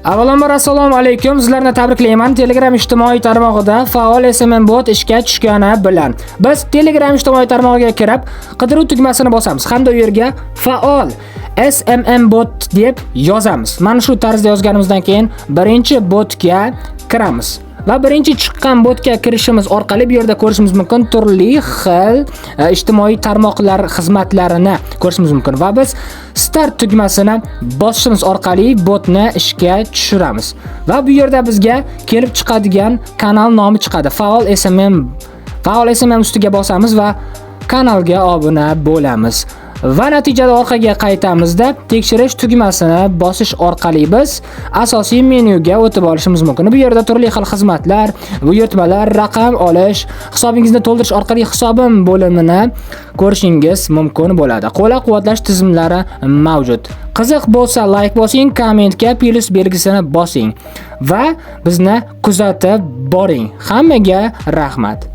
Avvalambor assalomu alaykum. Sizlarni tabriklayman. Telegram ijtimoiy tarmog'ida faol SMM bot ishga tushgani bilan. Biz Telegram ijtimoiy tarmog'iga kirib, qidiruv tugmasini bosamiz hamda u yerga faol SMM bot deb yozamiz. Mana shu tarzda yozganimizdan keyin birinchi botga kiramiz. Va birinchi chiqqan botga kirishimiz orqali bu yerda ko'rishimiz mumkin turli xil ijtimoiy tarmoqlar xizmatlarini ko'rishimiz mumkin va biz start tugmasini bosishimiz orqali botni ishga tushiramiz. Va bu yerda bizga kelib chiqadigan kanal nomi chiqadi. Faol SMM ustiga bosamiz va kanalga obuna bo'lamiz. Va natijada orqaga qaytamizda tekshirish tugmasini bosish orqali biz asosiy menyuga o'tib olishimiz mumkin. Bu yerda turli xil xizmatlar, buyurtmalar, raqam olish, hisobingizni to'ldirish orqali hisobim bo'limini ko'rishingiz mumkin bo'ladi. Qo'llab-quvvatlash tizimlari mavjud. Qiziq bo'lsa like bosing, kommentga plus belgisini bosing va bizni kuzatib boring. Hammaga rahmat.